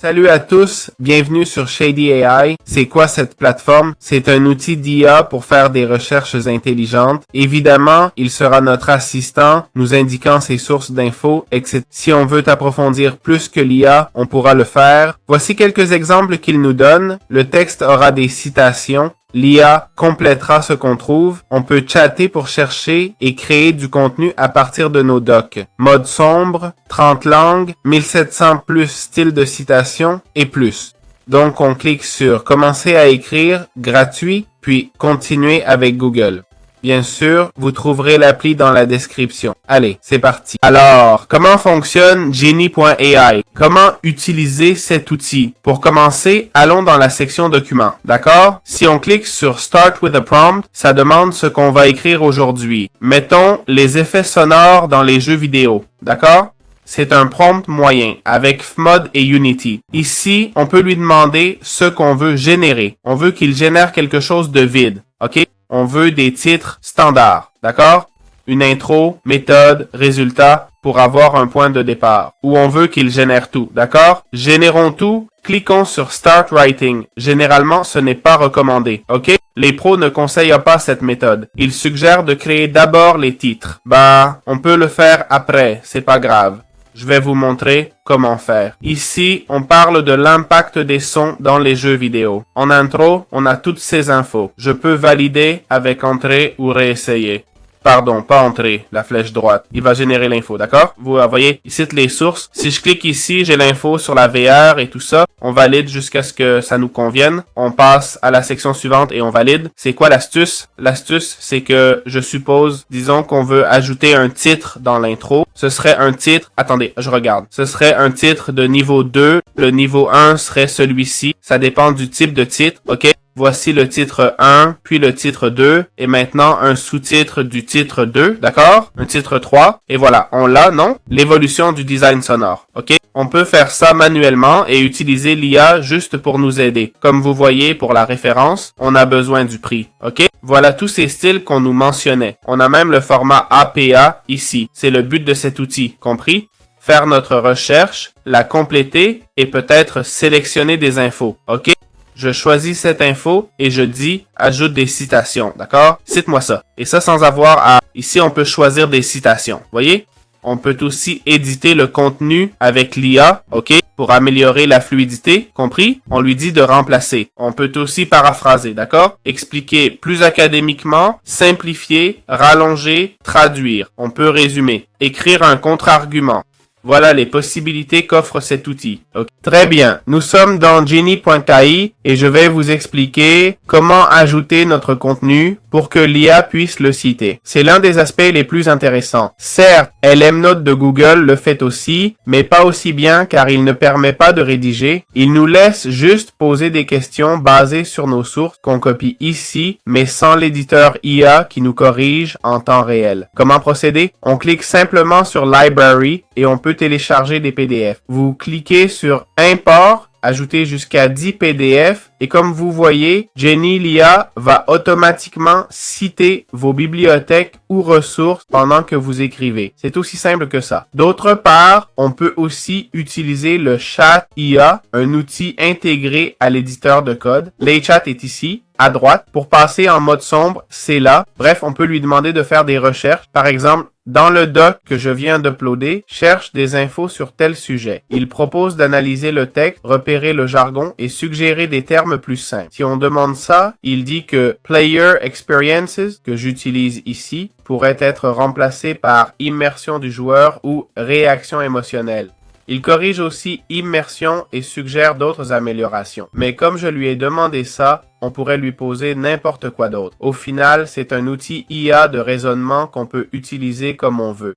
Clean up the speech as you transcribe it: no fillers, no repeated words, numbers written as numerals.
Salut à tous, bienvenue sur Shady AI. C'est quoi cette plateforme? C'est un outil d'IA pour faire des recherches intelligentes. Évidemment, il sera notre assistant, nous indiquant ses sources d'infos, etc. Si on veut approfondir plus que l'IA, on pourra le faire. Voici quelques exemples qu'il nous donne. Le texte aura des citations. L'IA complétera ce qu'on trouve. On peut chatter pour chercher et créer du contenu à partir de nos docs. Mode sombre, 30 langues, 1700 plus styles de citation et plus. Donc, on clique sur Commencer à écrire, gratuit, puis Continuer avec Google. Bien sûr, vous trouverez l'appli dans la description. Allez, c'est parti. Alors, comment fonctionne Genie.ai? Comment utiliser cet outil? Pour commencer, allons dans la section Documents, d'accord? Si on clique sur Start with a Prompt, ça demande ce qu'on va écrire aujourd'hui. Mettons les effets sonores dans les jeux vidéo, d'accord? C'est un prompt moyen avec Fmod et Unity. Ici, on peut lui demander ce qu'on veut générer. On veut qu'il génère quelque chose de vide, ok? On veut des titres standards, d'accord? Une intro, méthode, résultat pour avoir un point de départ. Ou on veut qu'il génère tout, d'accord? Générons tout, cliquons sur Start Writing. Généralement, ce n'est pas recommandé, ok? Les pros ne conseillent pas cette méthode. Ils suggèrent de créer d'abord les titres. On peut le faire après, c'est pas grave. Je vais vous montrer comment faire. Ici, on parle de l'impact des sons dans les jeux vidéo. En intro, on a toutes ces infos. Je peux valider avec entrée ou réessayer. Pardon, pas entrée, la flèche droite. Il va générer l'info, d'accord? Vous voyez, il cite les sources. Si je clique ici, j'ai l'info sur la VR et tout ça. On valide jusqu'à ce que ça nous convienne. On passe à la section suivante et on valide. C'est quoi l'astuce? L'astuce, c'est que je suppose, disons qu'on veut ajouter un titre dans l'intro. Ce serait un titre, attendez, je regarde. Ce serait un titre de niveau 2. Le niveau 1 serait celui-ci. Ça dépend du type de titre, ok? Voici le titre 1, puis le titre 2, et maintenant un sous-titre du titre 2, d'accord? Un titre 3, et voilà, on l'a, non? L'évolution du design sonore, ok? On peut faire ça manuellement et utiliser l'IA juste pour nous aider. Comme vous voyez pour la référence, on a besoin du prix, ok? Voilà tous ces styles qu'on nous mentionnait. On a même le format APA ici. C'est le but de cet outil, compris? Faire notre recherche, la compléter et peut-être sélectionner des infos, ok? Je choisis cette info et je dis « Ajoute des citations », d'accord? Cite-moi ça. Et ça sans avoir à... Ici, on peut choisir des citations, voyez? On peut aussi éditer le contenu avec l'IA, ok? Pour améliorer la fluidité, compris? On lui dit de remplacer. On peut aussi paraphraser, d'accord? Expliquer plus académiquement, simplifier, rallonger, traduire. On peut résumer. Écrire un contre-argument. Voilà les possibilités qu'offre cet outil. Okay. Très bien, nous sommes dans Genie.ai et je vais vous expliquer comment ajouter notre contenu pour que l'IA puisse le citer. C'est l'un des aspects les plus intéressants. Certes, LMNote de Google le fait aussi, mais pas aussi bien car il ne permet pas de rédiger. Il nous laisse juste poser des questions basées sur nos sources qu'on copie ici, mais sans l'éditeur IA qui nous corrige en temps réel. Comment procéder? On clique simplement sur Library et on peut télécharger des PDF. Vous cliquez sur Import, ajoutez jusqu'à 10 PDF et comme vous voyez, Genie l'IA va automatiquement citer vos bibliothèques ou ressources pendant que vous écrivez. C'est aussi simple que ça. D'autre part, on peut aussi utiliser le chat IA, un outil intégré à l'éditeur de code. LayChat est ici. À droite, pour passer en mode sombre, c'est là. Bref, on peut lui demander de faire des recherches. Par exemple, dans le doc que je viens d'uploader, cherche des infos sur tel sujet. Il propose d'analyser le texte, repérer le jargon et suggérer des termes plus simples. Si on demande ça, il dit que Player Experiences, que j'utilise ici, pourrait être remplacé par immersion du joueur ou réaction émotionnelle. Il corrige aussi immersion et suggère d'autres améliorations. Mais comme je lui ai demandé ça, on pourrait lui poser n'importe quoi d'autre. Au final, c'est un outil IA de raisonnement qu'on peut utiliser comme on veut.